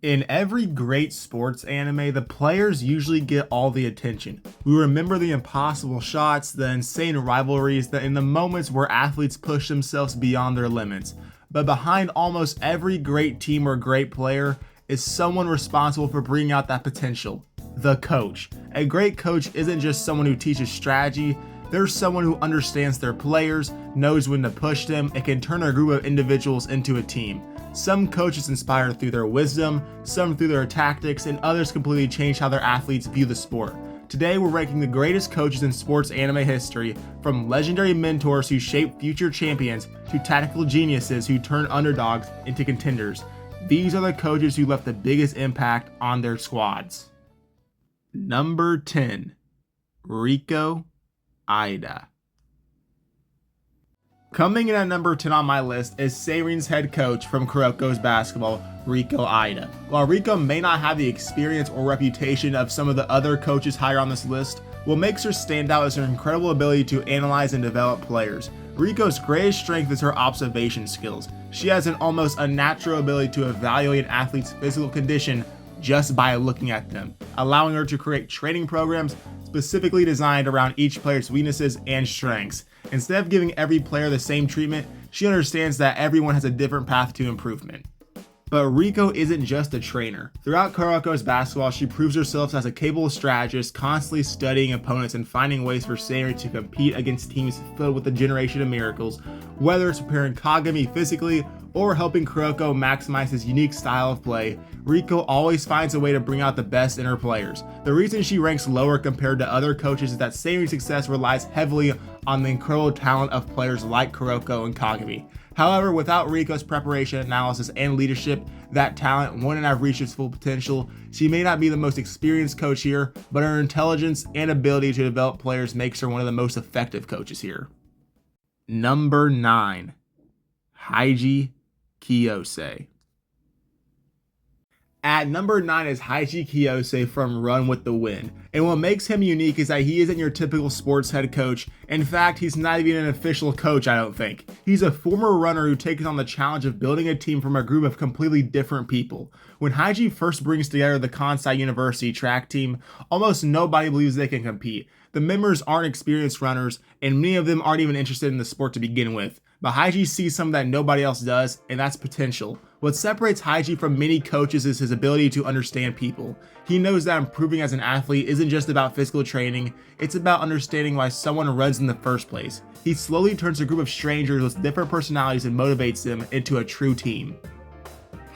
In every great sports anime, the players usually get all the attention. We remember the impossible shots, the insane rivalries, and the moments where athletes push themselves beyond their limits. But behind almost every great team or great player is someone responsible for bringing out that potential: the coach. A great coach isn't just someone who teaches strategy, there's someone who understands their players, knows when to push them, and can turn a group of individuals into a team. Some coaches inspire through their wisdom, some through their tactics, and others completely change how their athletes view the sport. Today we're ranking the greatest coaches in sports anime history, from legendary mentors who shape future champions to tactical geniuses who turn underdogs into contenders. These are the coaches who left the biggest impact on their squads. Number 10. Riko Aida. Coming in at number 10 on my list is Seirin's head coach from Kuroko's basketball, Riko Aida. While Riko may not have the experience or reputation of some of the other coaches higher on this list, what makes her stand out is her incredible ability to analyze and develop players. Riko's greatest strength is her observation skills. She has an almost unnatural ability to evaluate an athlete's physical condition just by looking at them, allowing her to create training programs specifically designed around each player's weaknesses and strengths. Instead of giving every player the same treatment, she understands that everyone has a different path to improvement. But Riko isn't just a trainer. Throughout Kuroko's basketball, she proves herself as a capable strategist, constantly studying opponents and finding ways for Seirin to compete against teams filled with a generation of miracles, whether it's preparing Kagami physically or helping Kuroko maximize his unique style of play. Riko always finds a way to bring out the best in her players. The reason she ranks lower compared to other coaches is that Seirin's success relies heavily on the incredible talent of players like Kuroko and Kagami. However, without Riko's preparation, analysis, and leadership, that talent wouldn't have reached its full potential. She may not be the most experienced coach here, but her intelligence and ability to develop players makes her one of the most effective coaches here. Number 9. Heiji Kiyose. At number 9 is Heiji Kiyose from Run with the Wind, and what makes him unique is that he isn't your typical sports head coach. In fact, he's not even an official coach, I don't think. He's a former runner who takes on the challenge of building a team from a group of completely different people. When Heiji first brings together the Kansai University track team, almost nobody believes they can compete. The members aren't experienced runners, and many of them aren't even interested in the sport to begin with. But Heiji sees something that nobody else does, and that's potential. What separates Heiji from many coaches is his ability to understand people. He knows that improving as an athlete isn't just about physical training, it's about understanding why someone runs in the first place. He slowly turns a group of strangers with different personalities and motivates them into a true team.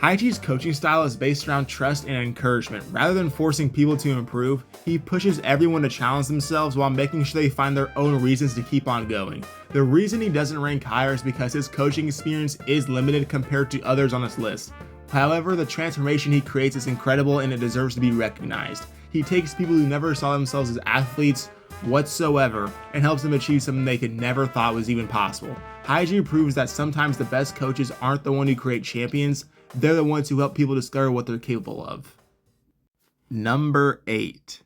Heiji's coaching style is based around trust and encouragement. Rather than forcing people to improve, he pushes everyone to challenge themselves while making sure they find their own reasons to keep on going. The reason he doesn't rank higher is because his coaching experience is limited compared to others on his list. However, the transformation he creates is incredible and it deserves to be recognized. He takes people who never saw themselves as athletes whatsoever and helps them achieve something they could never thought was even possible. Heiji proves that sometimes the best coaches aren't the ones who create champions, they're the ones who help people discover what they're capable of. Number 8.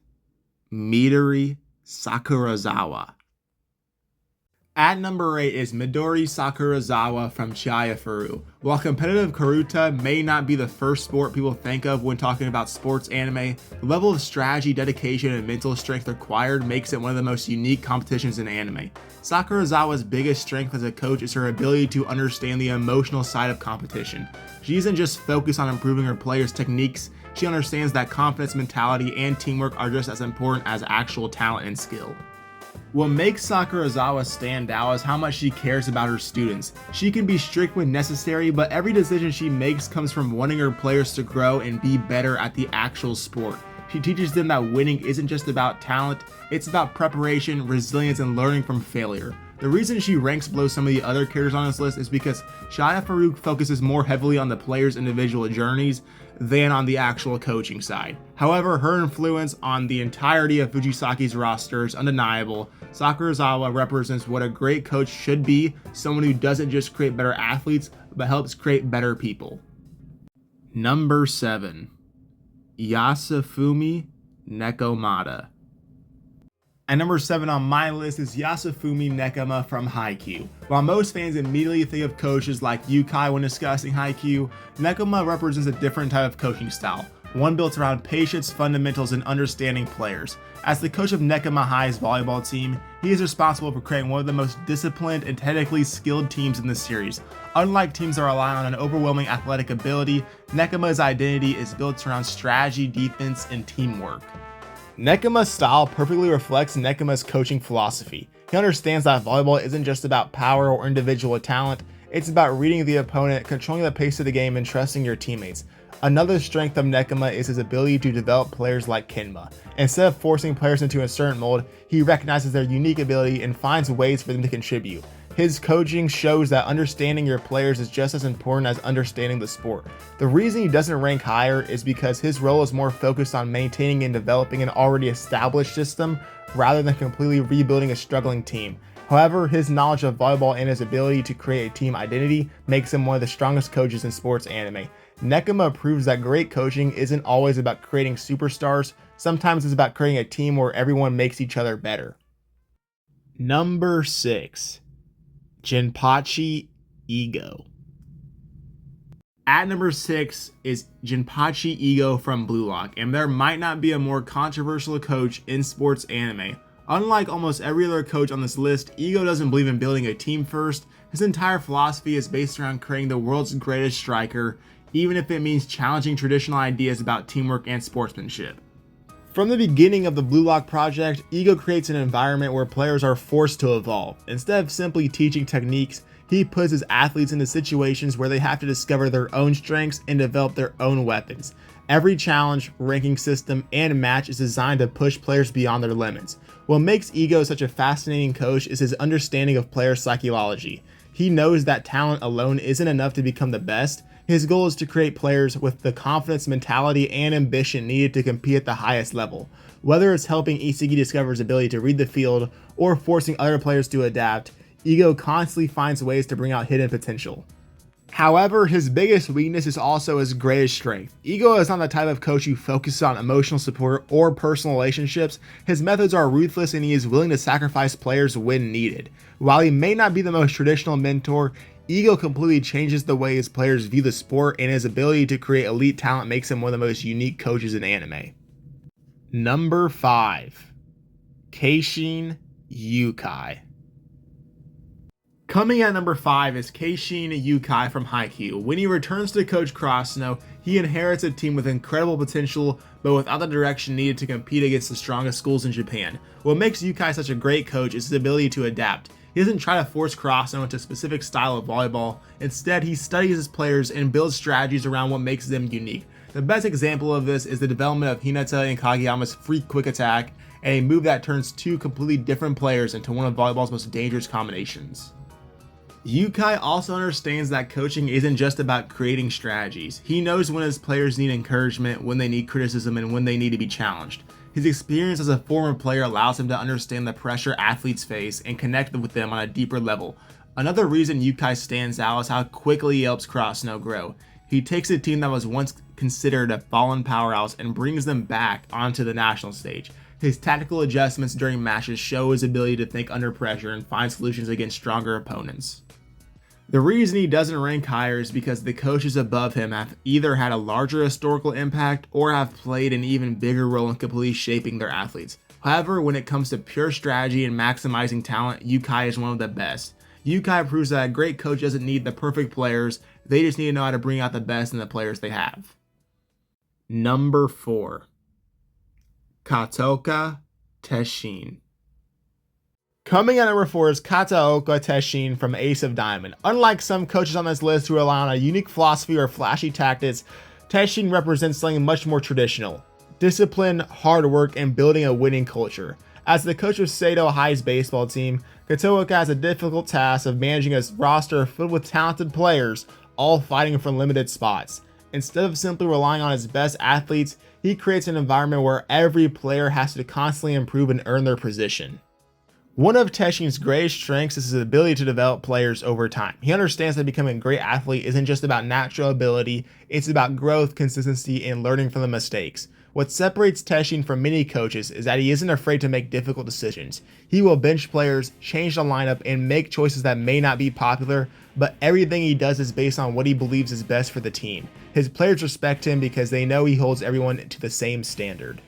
Midori Sakurazawa. At number 8 is Midori Sakurazawa from Chihaya. While competitive karuta may not be the first sport people think of when talking about sports anime, the level of strategy, dedication, and mental strength required makes it one of the most unique competitions in anime. Sakurazawa's biggest strength as a coach is her ability to understand the emotional side of competition. She isn't just focused on improving her players' techniques, she understands that confidence, mentality, and teamwork are just as important as actual talent and skill. What makes Sakurazawa stand out is how much she cares about her students. She can be strict when necessary, but every decision she makes comes from wanting her players to grow and be better at the actual sport. She teaches them that winning isn't just about talent, it's about preparation, resilience, and learning from failure. The reason she ranks below some of the other characters on this list is because Chihaya focuses more heavily on the players' individual journeys than on the actual coaching side. However, her influence on the entirety of Fujisaki's roster is undeniable. Sakurazawa represents what a great coach should be, someone who doesn't just create better athletes, but helps create better people. Number 7. Yasufumi Nekomata. At number 7 on my list is Yasufumi Nekama from Haikyuu. While most fans immediately think of coaches like Ukai when discussing Haikyuu, Nekama represents a different type of coaching style, one built around patience, fundamentals, and understanding players. As the coach of Nekama High's volleyball team, he is responsible for creating one of the most disciplined and technically skilled teams in the series. Unlike teams that rely on an overwhelming athletic ability, Nekama's identity is built around strategy, defense, and teamwork. Nekama's style perfectly reflects Nekama's coaching philosophy. He understands that volleyball isn't just about power or individual talent, it's about reading the opponent, controlling the pace of the game, and trusting your teammates. Another strength of Nekama is his ability to develop players like Kenma. Instead of forcing players into a certain mold, he recognizes their unique ability and finds ways for them to contribute. His coaching shows that understanding your players is just as important as understanding the sport. The reason he doesn't rank higher is because his role is more focused on maintaining and developing an already established system rather than completely rebuilding a struggling team. However, his knowledge of volleyball and his ability to create a team identity makes him one of the strongest coaches in sports anime. Nekama proves that great coaching isn't always about creating superstars, sometimes it's about creating a team where everyone makes each other better. Number 6. Jinpachi Ego. At number 6 is Jinpachi Ego from Blue Lock, and there might not be a more controversial coach in sports anime. Unlike almost every other coach on this list, Ego doesn't believe in building a team first. His entire philosophy is based around creating the world's greatest striker, even if it means challenging traditional ideas about teamwork and sportsmanship. From the beginning of the Blue Lock project, Ego creates an environment where players are forced to evolve. Instead of simply teaching techniques, he puts his athletes into situations where they have to discover their own strengths and develop their own weapons. Every challenge, ranking system, and match is designed to push players beyond their limits. What makes Ego such a fascinating coach is his understanding of player psychology. He knows that talent alone isn't enough to become the best. His goal is to create players with the confidence, mentality, and ambition needed to compete at the highest level. Whether it's helping Isagi discover his ability to read the field or forcing other players to adapt, Ego constantly finds ways to bring out hidden potential. However, his biggest weakness is also his greatest strength. Ego is not the type of coach who focuses on emotional support or personal relationships. His methods are ruthless and he is willing to sacrifice players when needed. While he may not be the most traditional mentor, Ego completely changes the way his players view the sport, and his ability to create elite talent makes him one of the most unique coaches in anime. Number 5. Keishin Ukai. Coming at number 5 is Keishin Ukai from Haikyuu. When he returns to coach Krasno, he inherits a team with incredible potential, but without the direction needed to compete against the strongest schools in Japan. What makes Ukai such a great coach is his ability to adapt. He doesn't try to force Krasno into a specific style of volleyball. Instead, he studies his players and builds strategies around what makes them unique. The best example of this is the development of Hinata and Kageyama's free quick attack, a move that turns two completely different players into one of volleyball's most dangerous combinations. Ukai also understands that coaching isn't just about creating strategies. He knows when his players need encouragement, when they need criticism, and when they need to be challenged. His experience as a former player allows him to understand the pressure athletes face and connect with them on a deeper level. Another reason Ukai stands out is how quickly he helps Krasno grow. He takes a team that was once considered a fallen powerhouse and brings them back onto the national stage. His tactical adjustments during matches show his ability to think under pressure and find solutions against stronger opponents. The reason he doesn't rank higher is because the coaches above him have either had a larger historical impact or have played an even bigger role in completely shaping their athletes. However, when it comes to pure strategy and maximizing talent, Ukai is one of the best. Ukai proves that a great coach doesn't need the perfect players, they just need to know how to bring out the best in the players they have. Number 4. Kataoka Teshin. Coming at number 4 is Kataoka Teshin from Ace of Diamond. Unlike some coaches on this list who rely on a unique philosophy or flashy tactics, Teshin represents something much more traditional: discipline, hard work, and building a winning culture. As the coach of Seido High's baseball team, Kataoka has a difficult task of managing a roster filled with talented players, all fighting for limited spots. Instead of simply relying on his best athletes, he creates an environment where every player has to constantly improve and earn their position. One of Teshin's greatest strengths is his ability to develop players over time. He understands that becoming a great athlete isn't just about natural ability, it's about growth, consistency, and learning from the mistakes. What separates Keishin from many coaches is that he isn't afraid to make difficult decisions. He will bench players, change the lineup, and make choices that may not be popular, but everything he does is based on what he believes is best for the team. His players respect him because they know he holds everyone to the same standard.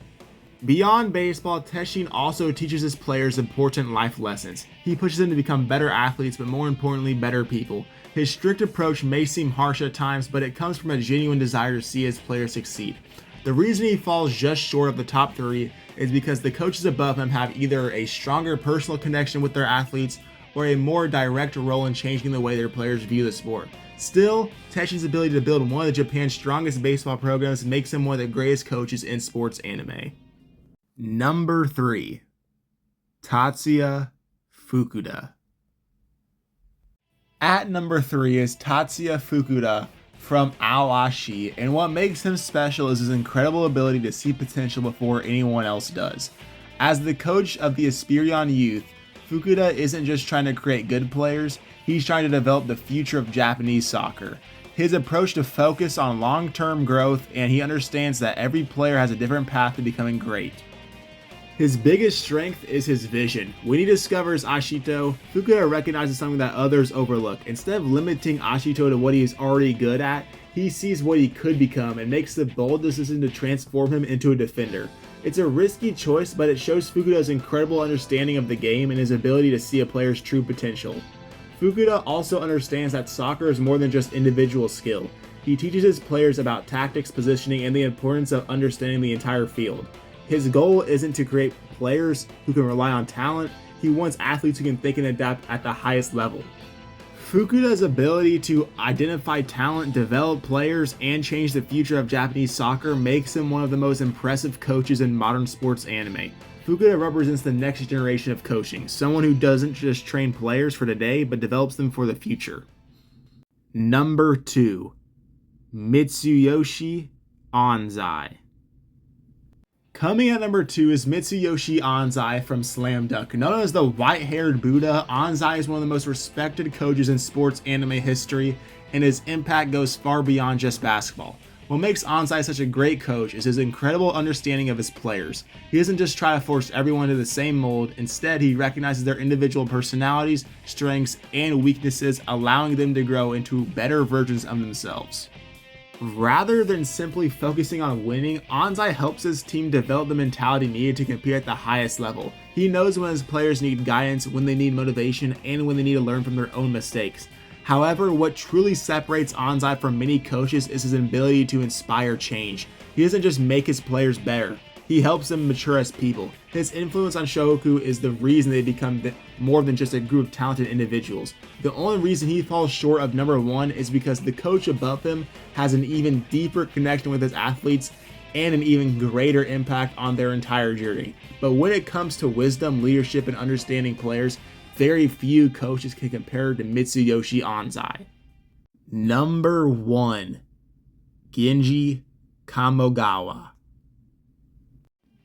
Beyond baseball, Keishin also teaches his players important life lessons. He pushes them to become better athletes, but more importantly, better people. His strict approach may seem harsh at times, but it comes from a genuine desire to see his players succeed. The reason he falls just short of the top 3 is because the coaches above him have either a stronger personal connection with their athletes or a more direct role in changing the way their players view the sport. Still, Keishin's ability to build one of Japan's strongest baseball programs makes him one of the greatest coaches in sports anime. Number 3. Tatsuya Fukuda. At number 3 is Tatsuya Fukuda from Awashi, and what makes him special is his incredible ability to see potential before anyone else does. As the coach of the Esperion youth, Fukuda isn't just trying to create good players, he's trying to develop the future of Japanese soccer. His approach to focus on long-term growth, and he understands that every player has a different path to becoming great. His biggest strength is his vision. When he discovers Ashito, Fukuda recognizes something that others overlook. Instead of limiting Ashito to what he is already good at, he sees what he could become and makes the bold decision to transform him into a defender. It's a risky choice, but it shows Fukuda's incredible understanding of the game and his ability to see a player's true potential. Fukuda also understands that soccer is more than just individual skill. He teaches his players about tactics, positioning, and the importance of understanding the entire field. His goal isn't to create players who can rely on talent, he wants athletes who can think and adapt at the highest level. Fukuda's ability to identify talent, develop players, and change the future of Japanese soccer makes him one of the most impressive coaches in modern sports anime. Fukuda represents the next generation of coaching, someone who doesn't just train players for today, but develops them for the future. Number 2. Mitsuyoshi Anzai. Coming at number 2 is Mitsuyoshi Anzai from Slam Dunk. Known as the white-haired Buddha, Anzai is one of the most respected coaches in sports anime history, and his impact goes far beyond just basketball. What makes Anzai such a great coach is his incredible understanding of his players. He doesn't just try to force everyone into the same mold, instead he recognizes their individual personalities, strengths, and weaknesses, allowing them to grow into better versions of themselves. Rather than simply focusing on winning, Anzai helps his team develop the mentality needed to compete at the highest level. He knows when his players need guidance, when they need motivation, and when they need to learn from their own mistakes. However, what truly separates Anzai from many coaches is his ability to inspire change. He doesn't just make his players better, he helps them mature as people. His influence on Shohoku is the reason they become more than just a group of talented individuals. The only reason he falls short of number 1 is because the coach above him has an even deeper connection with his athletes and an even greater impact on their entire journey. But when it comes to wisdom, leadership, and understanding players, very few coaches can compare to Mitsuyoshi Anzai. Number 1. Genji Kamogawa.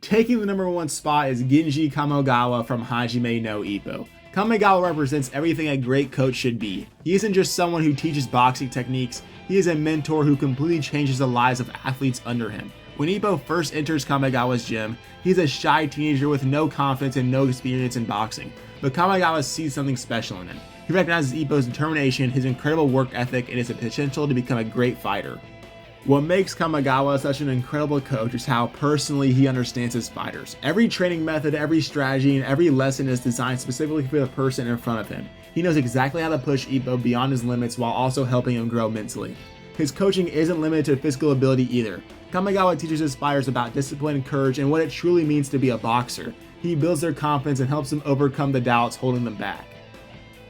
Taking the number 1 spot is Genji Kamogawa from Hajime no Ippo. Kamogawa represents everything a great coach should be. He isn't just someone who teaches boxing techniques, he is a mentor who completely changes the lives of athletes under him. When Ippo first enters Kamogawa's gym, he's a shy teenager with no confidence and no experience in boxing, but Kamogawa sees something special in him. He recognizes Ippo's determination, his incredible work ethic, and his potential to become a great fighter. What makes Kamogawa such an incredible coach is how personally he understands his fighters. Every training method, every strategy, and every lesson is designed specifically for the person in front of him. He knows exactly how to push Ippo beyond his limits while also helping him grow mentally. His coaching isn't limited to physical ability either. Kamogawa teaches his fighters about discipline, courage, and what it truly means to be a boxer. He builds their confidence and helps them overcome the doubts holding them back.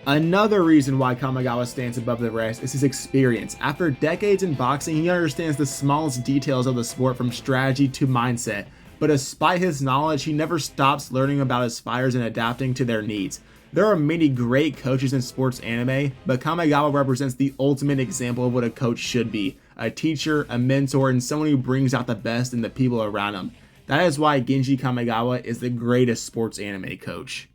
Another reason why Kamogawa stands above the rest is his experience. After decades in boxing, he understands the smallest details of the sport from strategy to mindset. But despite his knowledge, he never stops learning about his fighters and adapting to their needs. There are many great coaches in sports anime, but Kamogawa represents the ultimate example of what a coach should be. A teacher, a mentor, and someone who brings out the best in the people around him. That is why Genji Kamogawa is the greatest sports anime coach.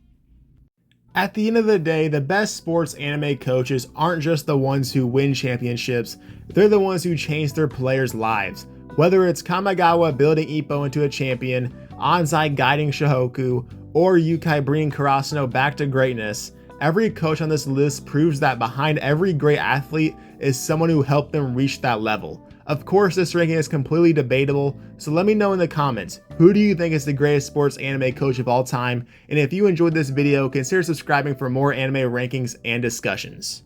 At the end of the day, the best sports anime coaches aren't just the ones who win championships, they're the ones who change their players' lives. Whether it's Kamogawa building Ippo into a champion, Anzai guiding Shohoku, or Ukai bringing Karasuno back to greatness, every coach on this list proves that behind every great athlete is someone who helped them reach that level. Of course, this ranking is completely debatable, so let me know in the comments, who do you think is the greatest sports anime coach of all time? And if you enjoyed this video, consider subscribing for more anime rankings and discussions.